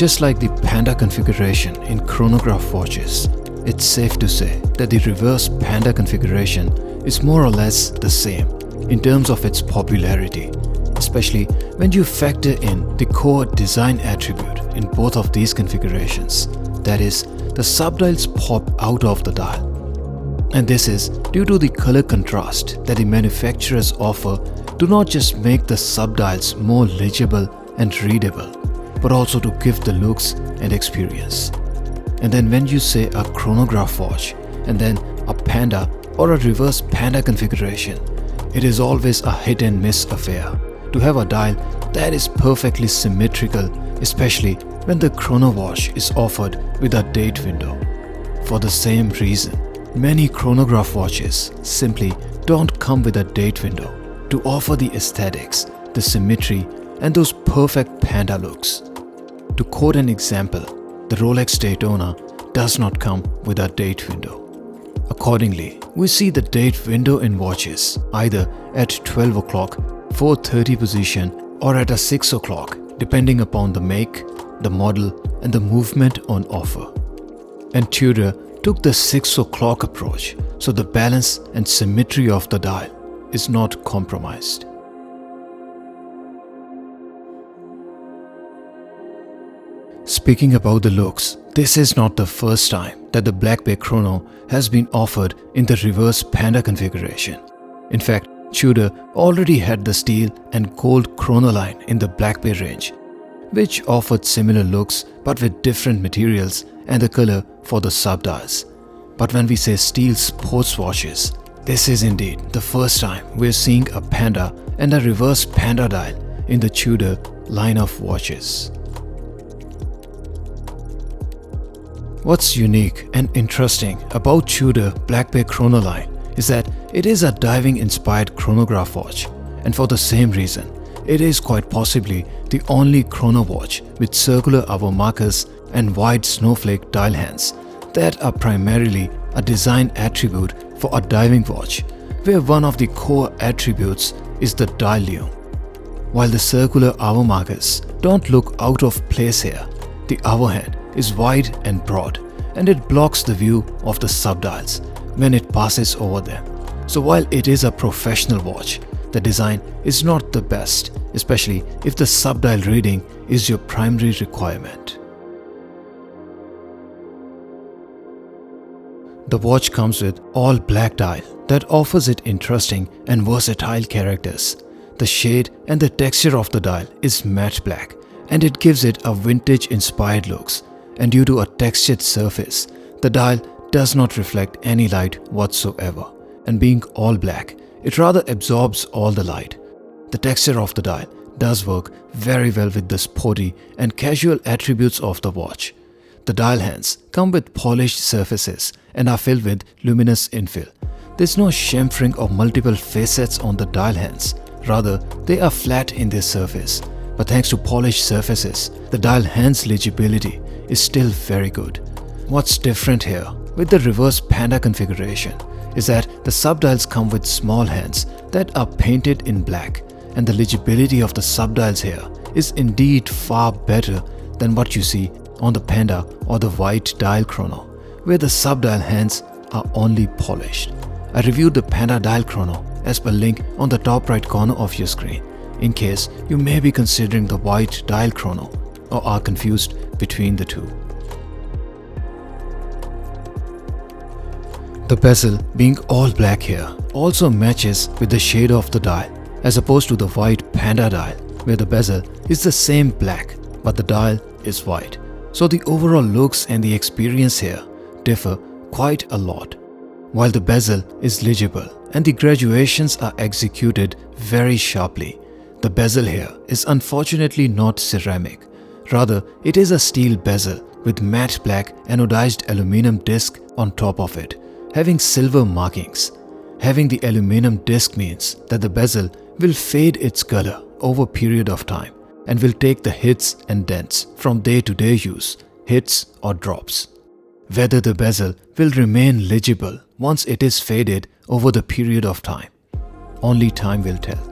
Just like the Panda configuration in chronograph watches, it's safe to say that the reverse Panda configuration is more or less the same in terms of its popularity, especially when you factor in the core design attribute in both of these configurations, that is, the subdials pop out of the dial. And this is due to the color contrast that the manufacturers offer to not just make the subdials more legible and readable, but also to give the looks and experience. And then when you say a chronograph watch and then a Panda or a reverse Panda configuration, it is always a hit and miss affair to have a dial that is perfectly symmetrical, especially when the chrono watch is offered with a date window. For the same reason, many chronograph watches simply don't come with a date window to offer the aesthetics, the symmetry, and those perfect Panda looks. To quote an example, the Rolex Daytona does not come with a date window. Accordingly, we see the date window in watches either at 12 o'clock, 4:30 position, or at a 6 o'clock, depending upon the make, the model, and the movement on offer. And Tudor took the 6 o'clock approach, so the balance and symmetry of the dial is not compromised. Speaking about the looks, this is not the first time that the Black Bay Chrono has been offered in the reverse Panda configuration. In fact, Tudor already had the steel and gold chrono line in the Black Bay range, which offered similar looks but with different materials and the color for the subdials. But when we say steel sports watches, this is indeed the first time we're seeing a Panda and a reverse Panda dial in the Tudor line of watches. What's unique and interesting about Tudor Black Bay Chrono line is that it is a diving-inspired chronograph watch, and for the same reason, it is quite possibly the only chrono watch with circular hour markers and wide snowflake dial hands that are primarily a design attribute for a diving watch, where one of the core attributes is the dial lume. While the circular hour markers don't look out of place here, the hour hand is wide and broad, and it blocks the view of the subdials when it passes over them. So while it is a professional watch, the design is not the best, especially if the subdial reading is your primary requirement. The watch comes with all black dial that offers it interesting and versatile characters. The shade and the texture of the dial is matte black, and it gives it a vintage-inspired looks. And due to a textured surface, the dial does not reflect any light whatsoever, and being all black, it rather absorbs all the light. The texture of the dial does work very well with the sporty and casual attributes of the watch. The dial hands come with polished surfaces and are filled with luminous infill. There's no chamfering or multiple facets on the dial hands, rather they are flat in their surface. But thanks to polished surfaces, the dial hands legibility is still very good. What's different here with the reverse Panda configuration is that the subdials come with small hands that are painted in black, and the legibility of the subdials here is indeed far better than what you see on the Panda or the white dial chrono, where the subdial hands are only polished. I reviewed the Panda dial chrono as per link on the top right corner of your screen, in case you may be considering the white dial chrono or are confused between the two. The bezel being all black here also matches with the shade of the dial, as opposed to the white Panda dial where the bezel is the same black but the dial is white. So the overall looks and the experience here differ quite a lot. While the bezel is legible and the graduations are executed very sharply, the bezel here is unfortunately not ceramic. Rather, it is a steel bezel with matte black anodized aluminum disc on top of it, having silver markings. Having the aluminum disc means that the bezel will fade its color over a period of time and will take the hits and dents from day-to-day use, hits or drops. Whether the bezel will remain legible once it is faded over the period of time, only time will tell.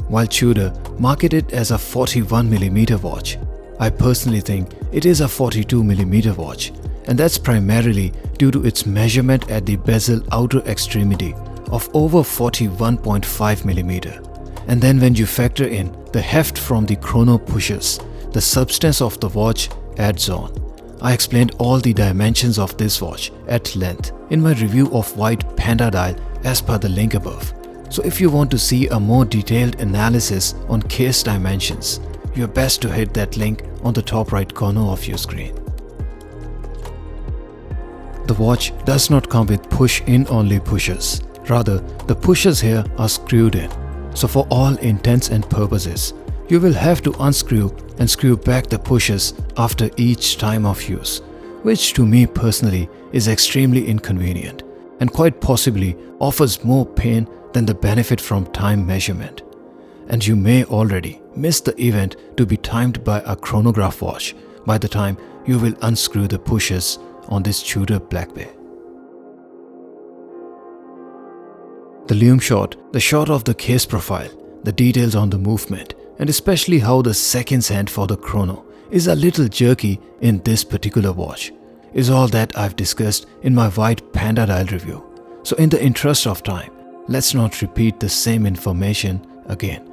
While Tudor marketed as a 41mm watch, I personally think it is a 42mm watch, and that's primarily due to its measurement at the bezel outer extremity of over 41.5mm. And then when you factor in the heft from the chrono pushers, the substance of the watch adds on. I explained all the dimensions of this watch at length in my review of White Panda dial as per the link above. So if you want to see a more detailed analysis on case dimensions, you're best to hit that link on the top right corner of your screen. The watch does not come with push-in only pushers. Rather, the pushers here are screwed in. So for all intents and purposes, you will have to unscrew and screw back the pushers after each time of use, which to me personally is extremely inconvenient and quite possibly offers more pain than the benefit from time measurement. And you may already miss the event to be timed by a chronograph watch by the time you will unscrew the pushers on this Tudor Black Bay. The lume shot, the shot of the case profile, the details on the movement, and especially how the seconds hand for the chrono is a little jerky in this particular watch, is all that I've discussed in my White Panda dial review. So in the interest of time, let's not repeat the same information again.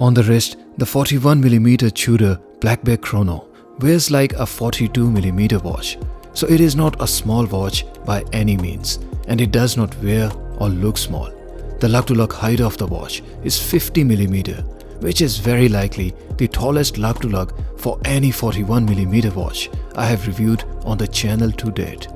On the wrist, the 41mm Tudor Black Bay chrono wears like a 42mm watch. So it is not a small watch by any means, and it does not wear or look small. The lug-to-lug height of the watch is 50mm, which is very likely the tallest lug-to-lug for any 41mm watch I have reviewed on the channel to date.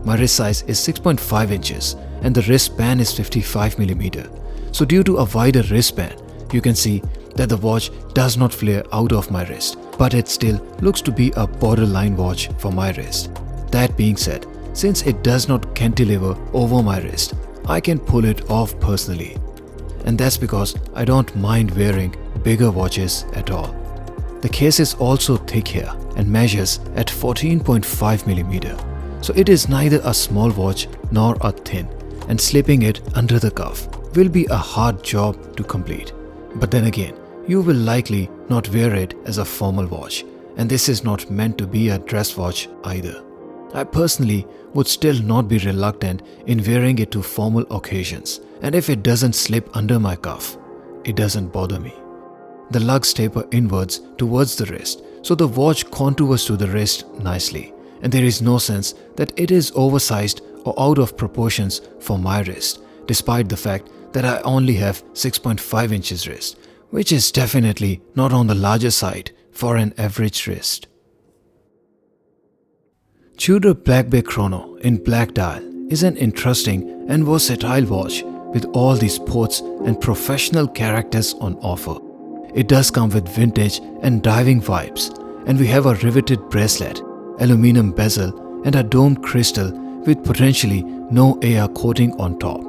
My wrist size is 6.5 inches and the wristband is 55mm. So due to a wider wristband, you can see that the watch does not flare out of my wrist, but it still looks to be a borderline watch for my wrist. That being said, since it does not cantilever over my wrist, I can pull it off personally. And that's because I don't mind wearing bigger watches at all. The case is also thick here and measures at 14.5mm. So it is neither a small watch nor a thin, and slipping it under the cuff will be a hard job to complete. But then again, you will likely not wear it as a formal watch, and this is not meant to be a dress watch either. I personally would still not be reluctant in wearing it to formal occasions, and if it doesn't slip under my cuff, it doesn't bother me. The lugs taper inwards towards the wrist, so the watch contours to the wrist nicely, and there is no sense that it is oversized or out of proportions for my wrist, despite the fact that I only have 6.5 inches wrist, which is definitely not on the larger side for an average wrist. Tudor Black Bay Chrono in black dial is an interesting and versatile watch with all the sports and professional characters on offer. It does come with vintage and diving vibes, and we have a riveted bracelet, aluminum bezel and a domed crystal with potentially no AR coating on top.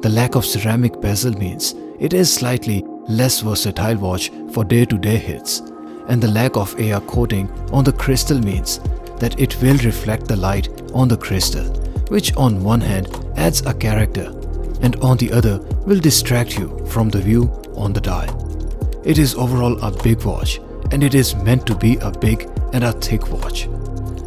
The lack of ceramic bezel means it is slightly less versatile watch for day-to-day hits, and the lack of AR coating on the crystal means that it will reflect the light on the crystal, which on one hand adds a character and on the other will distract you from the view on the dial. It is overall a big watch, and it is meant to be a big and a thick watch.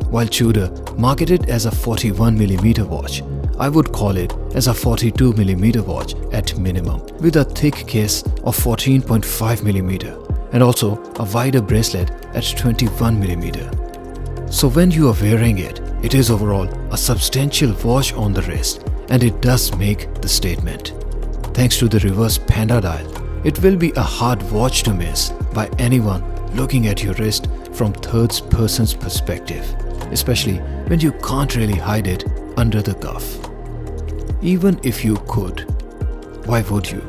While Tudor marketed as a 41mm watch, I would call it as a 42mm watch at minimum, with a thick case of 14.5mm and also a wider bracelet at 21mm. So when you are wearing it, it is overall a substantial watch on the wrist, and it does make the statement. Thanks to the reverse Panda dial, it will be a hard watch to miss by anyone looking at your wrist from third person's perspective, especially when you can't really hide it under the cuff. Even if you could, why would you?